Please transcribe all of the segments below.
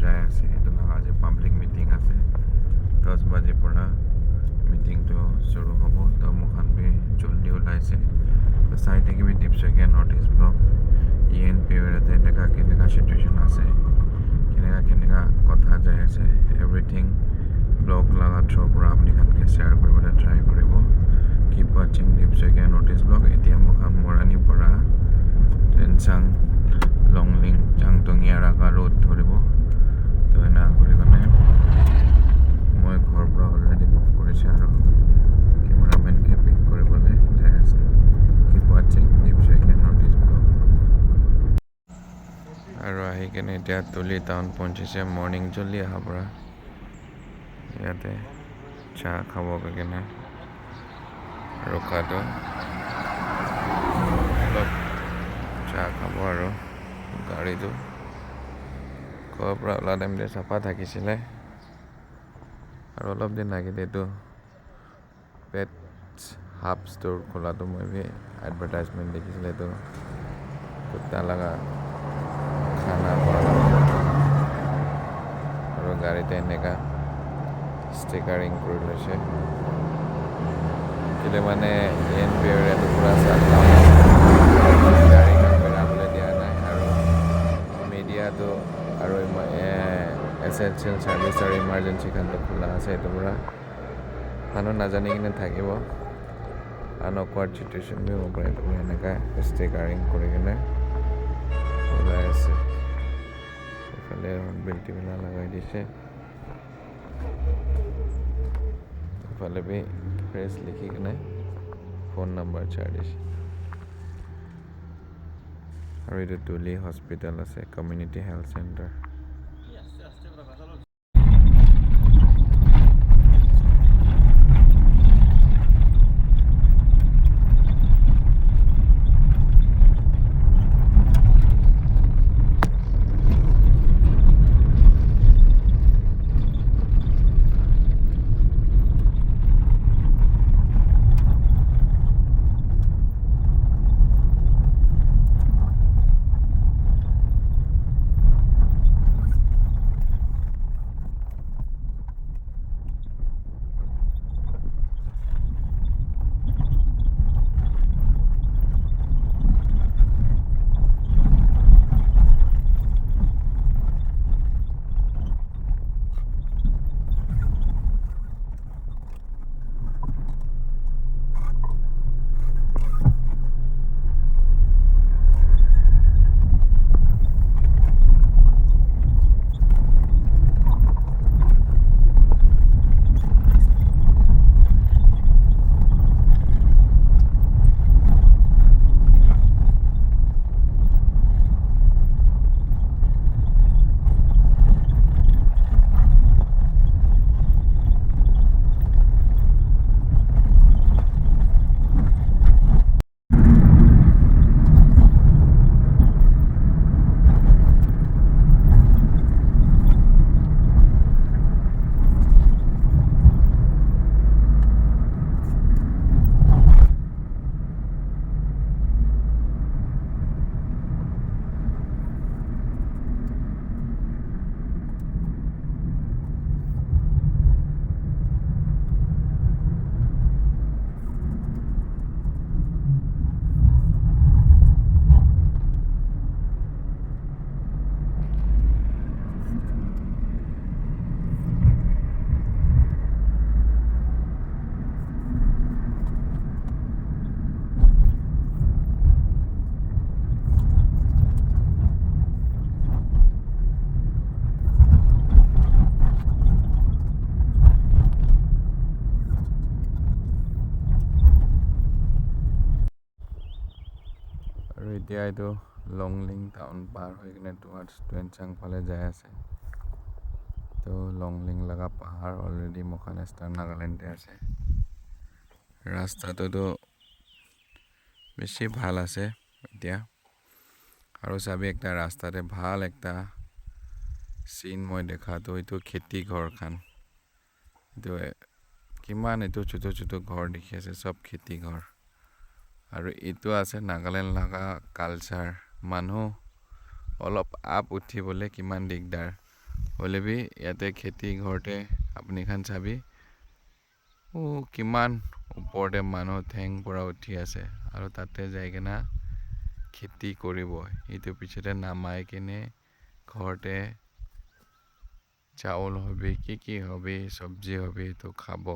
যাই আছে এইটো আজি পাব্লিক মিটিং আছে 10 বাজিৰ পৰা মিটিংটো শুৰু হ'ব তো মোখান বি জলদি ওলাইছে তো চাই থাকিবি দীপচকীয়া নৰ্থ ইষ্ট ব্লক ENP এৰিয়াতে কেনেকা চিটুৱেশ্যন আছে কেনেকা কথা যাই আছে এভৰিথিং ব্লগ লগা থ্ৰু পৰা আপুনি খানকে শ্বেয়াৰ কৰিবলৈ ট্ৰাই কৰিব কিপ ৱাচিং দীপচকীয়া নৰ্থ ইষ্ট ব্লক এতিয়া মোখান মৰাণীৰ পৰা টেনচাং লংলিং চাংটঙীয়া ৰাগা ৰোড ধৰিব তো এনে কৰি কিনে মই ঘৰৰ পৰা অলৰেডি মুভ কৰিছে আৰু কেমেৰামেনকে পিক কৰিবলৈ যাই আছে কিপ ৱাচিং দীপচকীয়া নৰ্থ ইষ্ট ব্লগ আৰু আহি কেনে এতিয়া তুলি টাউন পਹੁঁচিছে মৰ্ণিং জল্দি অহাৰ পৰা ইয়াতে চাহ খাব কেনে ৰখাটো অলপ চাহ খাব আৰু গাড়ীটো ঘৰৰ পৰা ওলা টাইমতে চাফা থাকিছিলে আৰু অলপ দিন লাগিলে এইটো পেট হাব ষ্ট'ৰ খোলাটো মই এডভাৰটাইজমেণ্ট দেখিছিলে এইটো কুত্তা লগা খানা আৰু গাড়ীতে এনেকা ষ্টিকাৰিং কৰি লৈছে কিন্তু মানে ENP এৰিয়াটো পুৰা চাটডাউন গাড়ীখন পেলাবলৈ দিয়া নাই আৰু মিডিয়াটো আৰু এছেনচিয়েল ছাৰ্ভিচ আৰু ইমাৰ্জেঞ্চিখনটো খোলা আছে এইটো পৰা মানুহ নাজানি কিনে থাকিব আনঅকৱাৰ্ড চিটুৱেশ্যন বি হ'ব পাৰে এইটো এনেকা ষ্টিকাৰিং কৰি কিনে ওলাই আছে এইফালে বেল্টবিলাক লগাই দিছে ইফালে বি প্ৰেছ লিখি কিনে ফোন নম্বৰ চাই দিছে আৰু এইটো তুলি হস্পিটেল আছে কমিউনিটি হেল্থ চেণ্টাৰ আৰু এতিয়া এইটো লংলিং টাউন পাৰ হৈ কিনে টুৱাৰ্ডছ টুৱেনচাং ফালে যাই আছে তো লংলিং লগা পাহাৰ অলৰেডি মোখান ষ্টাৰ নাগালেণ্ডে আছে ৰাস্তাটোতো বেছি ভাল আছে এতিয়া আৰু চাবি একটা ৰাস্তাতে ভাল একটা চিন মই দেখাতো এইটো খেতি ঘৰ খান এইটো কিমান এইটো ছোট ছোট ঘৰ দেখি আছে সব খেতি ঘৰ আৰু এইটো আছে নাগালেণ্ড লগা কালচাৰ মানুহ অলপ আপ উঠিবলৈ কিমান দিগদাৰ হ'লে বি ইয়াতে খেতি ঘৰতে আপুনি খান চাবি কিমান ওপৰতে মানুহ ঠেং পৰা উঠি আছে আৰু তাতে যাই কিনা খেতি কৰিব এইটো পিছতে নামাই কিনে ঘৰতে চাউল হবে কি হবে চব্জি হবে তো খাব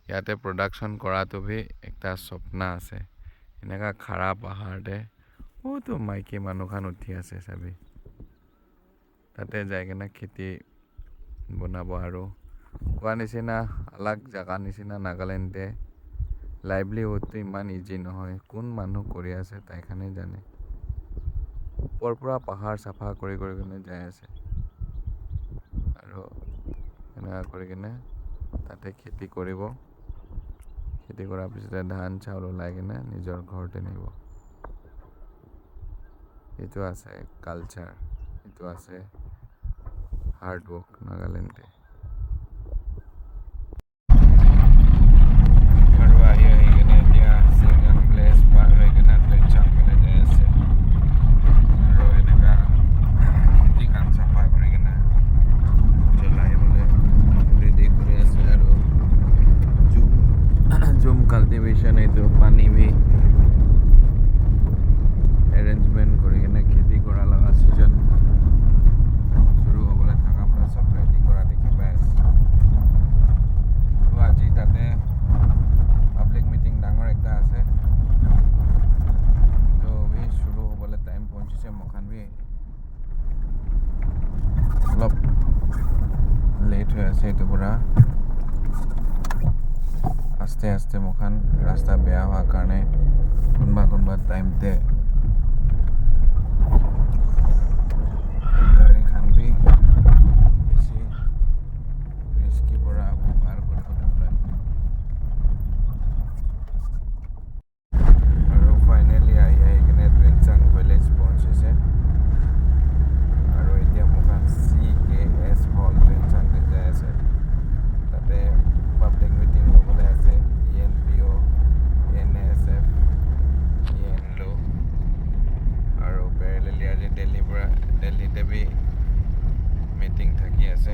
ইয়াতে প্ৰডাকশ্যন কৰাটো ভি একটা স্বপ্না আছে এনেকা খাৰা পাহাৰতে তো মাইকী মানুহখান উঠি আছে চাবি তাতে যাই কিনে খেতি বনাব আৰু কোৱা নিচিনা আলাগ জাগা নিচিনা নাগালেণ্ডে লাইভলিহুডটো ইমান ইজি নহয় কোন মানুহ কৰি আছে তাইখানে জানে ওপৰৰ পৰা পাহাৰ চাফা কৰি কিনে যাই আছে আৰু এনেকুৱা কৰি কিনে তাতে খেতি কৰিব খেতি কৰাৰ পিছতে ধান চাউল ওলাই কিনে নিজৰ ঘৰতে নিব এইটো আছে কালচাৰ এইটো আছে হাৰ্ড ৱৰ্ক নাগালেণ্ডে আৰু আহি কিনে এতিয়া চিংগাং প্লেচ পাৰ হৈ কিনে ট্ৰেনচাং ফালে যাই আছে আৰু এনেকা খেতি কাম চাফা কৰি কিনে জ্বলাইবলৈ ৰেডি কৰি আছে আৰু জুম কাল্টিভেশ্যন এইটো পানী ভি এৰেঞ্জমেণ্ট কৰি কিনে খেতি কৰা লগা ছিজন শুৰু হ'বলৈ থকা পৰা চব ৰেডি কৰা দেখি পাই আছে তো আজি তাতে পাব্লিক মিটিং ডাঙৰ একটা আছে তো ভি শুৰু হ'বলৈ টাইম পਹੁঁচিছে মখান ভি অলপ লেট হৈ আছে এইটো পৰা আস্তে আস্তে মখান ৰাস্তা বেয়া হোৱাৰ কাৰণে কোনোবা টাইমতে গাড়ীখান ভি বেছি ৰিস্কি পৰা পাৰ কৰিব লাগে আৰু ফাইনেলি আহি কিনে ট্ৰেনচাং ভিলেজ পहुঁচিছে আৰু এতিয়া মখান CKS হল ট্ৰেনচাংতে যাই আছে তাতে পাব্লিক মিটিং ল'বলৈ আছে ENPO NSF ENLO আৰু পেৰেলেলি আজি দিল্লীতে ভি মিটিং থাকি আছে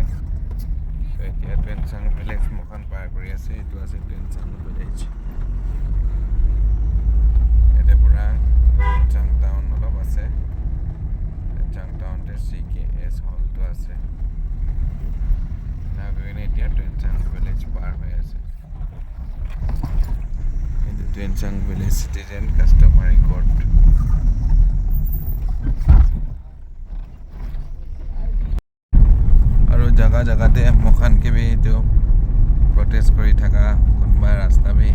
তো এতিয়া ট্ৰেনচাং ভিলেজ মখান পাৰ কৰি আছে এইটো আছে ট্ৰেনচাং ভিলেজ ইয়াতে পৰা ট্ৰেনচাং টাউন অলপ আছে ট্ৰেনচাং টাউনতে CKS হলটো আছে এতিয়া ট্ৰেনচাং ভিলেজ পাৰ হৈ আছে এইটো ট্ৰেনচাং ভিলেজ চিটিজেন কাষ্টমাৰী কোৰ্ট আৰু জাগাতে মখানকে ভি এইটো প্ৰটেষ্ট কৰি থকা কোনোবা ৰাস্তা ভি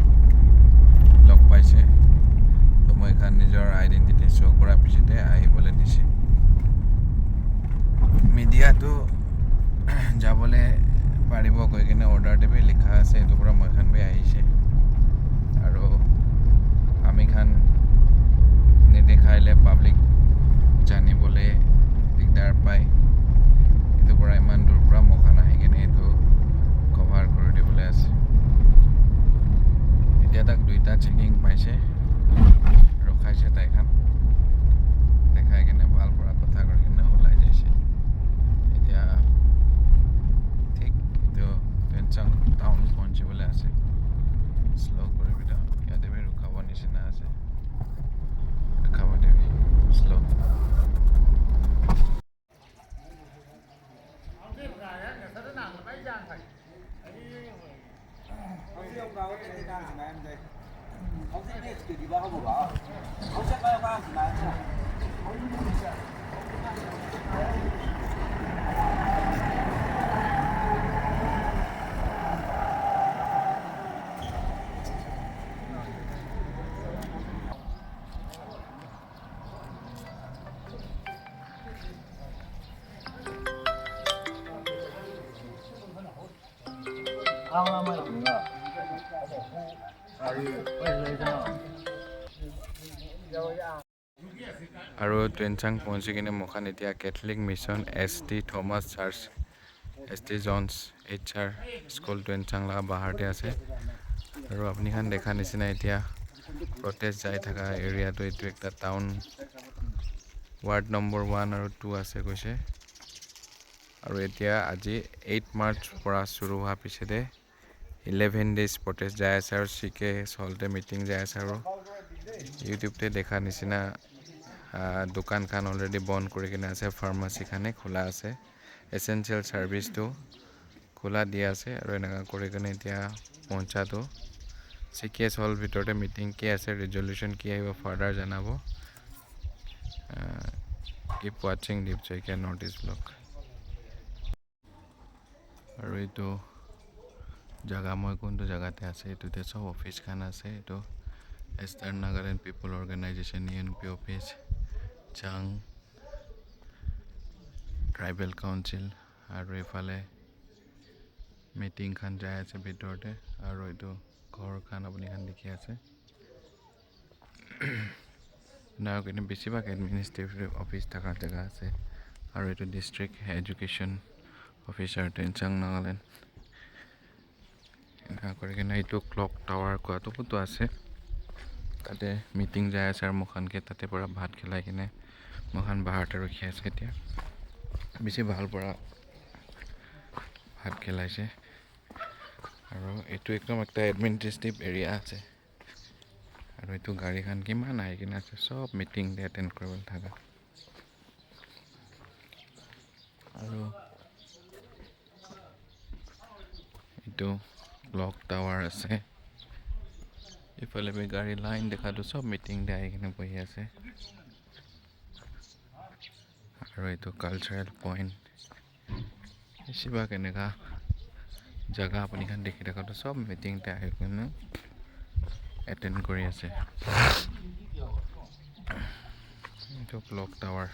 লগ পাইছে তো মই খান নিজৰ আইডেণ্টিটি শ্ব' কৰাৰ পিছতে আহিবলৈ দিছে মিডিয়াটো যাবলৈ পাৰিব কৈ কিনে অৰ্ডাৰতে ভি লিখা আছে এইটোৰ পৰা মই খান ভি আহিছে আৰু আমি খান নেদেখাইলে পাব্লিক জানিবলৈ দিগদাৰ পায় এইটোৰ পৰা ইমান দূৰ পৰা মখান আহি কিনে এইটো কভাৰ কৰি দিবলৈ আছে এতিয়া তাক 2টা চেকিং পাইছে ৰখাইছে তাইখান দেখাই কিনে ভাল পৰা কথা কৰি কিনে ওলাই যাইছে এতিয়া ঠিক এইটো ট্ৰেনচাং টাউন পਹੁঁচিবলৈ আছে শ্ল' কৰিবি তো ইয়াতে ভি ৰখাব নিচিনা আছে ৰখাব দিবি শ্ল' আৰু ট্ৰেনচাং পहुঁচি কিনে মখান এতিয়া catholic mission ST Thomas church ST Johns HR school ট্ৰেনচাং লগা বাহাৰতে আছে আৰু আপুনি খান দেখা নিচিনা এতিয়া প্ৰটেষ্ট যাই থকা এৰিয়াটো এইটো একটা টাউন ৱাৰ্ড নম্বৰ 1 আৰু 2 আছে কৈছে আৰু এতিয়া আজি 8 মাৰ্চ পৰা শুৰু হোৱাৰ পিছতে 11 ডেজ প্ৰটেষ্ট যাই আছে আৰু চিকে হলতে মিটিং যাই আছে আৰু ইউটিউবতে দেখা নিচিনা দোকানখন অলৰেডি বন্ধ কৰি কিনে আছে ফাৰ্মাচীখানে খোলা আছে এসেনশিয়েল সাৰ্ভিসটো খোলা দিয়া আছে আৰু এনেকা কৰি কিনে এতিয়া পঞ্চায়তো চিকে হল ভিতৰতে মিটিং কি আছে ৰিজল্যুশন কি আহিব ফাৰ্ডাৰ জনাব কিপ ৱাচিং দীপ শইকীয়া নৰ্থ ইষ্ট ব্লগ আৰু এইটো জাগা মই কোনটো জাগাতে আছে এইটোতে সব অফিস খান আছে এইটো ইষ্টাৰ্ণ নাগালেণ্ড পিপল অৰ্গেনাইজেশ্যন ইএনপি অফিস চাং ট্ৰাইবেল কাউন্সিল আৰু এইফালে মিটিং খান যাই আছে ভিতৰতে আৰু এইটো ঘৰ খান আপুনি খান দেখি আছে নাও কিন্তু বেছিভাগ এডমিনিষ্ট্ৰেটিভ অফিচ থকা জেগা আছে আৰু এইটো ডিষ্ট্ৰিক্ট এডুকেশ্যন অফিচাৰ টেনচাং নাগালেণ্ড এনেকুৱা কৰি কিনে এইটো ক্লক টাৱাৰ কোৱাটো ক'তো আছে তাতে মিটিং যাই আছে আৰু মুখানকে তাতে পৰা ভাত খেলাই কিনে মুখান বাহাৰতে ৰখি আছে এতিয়া বেছি ভাল পৰা ভাত খেলাইছে আৰু এইটো একদম একটা এডমিনিষ্ট্ৰেটিভ এৰিয়া আছে আৰু এইটো গাড়ীখন কিমান আহি কিনে আছে সব মিটিং দে এটেণ্ড কৰিবলৈ থাকা আৰু এইটো ক্লক টাৱাৰ আছে ইফালে গাড়ী লাইন দেখাটো সব মিটিং দে আহি কিনে বহি আছে আৰু এইটো কালচাৰেল পইণ্ট বেছিভাগ এনেকা জাগা আপুনি খান দেখি থকাটো সব মিটিংতে আহি কিনে এটেণ্ড কৰি আছে এইটো ক্লক টাৱাৰ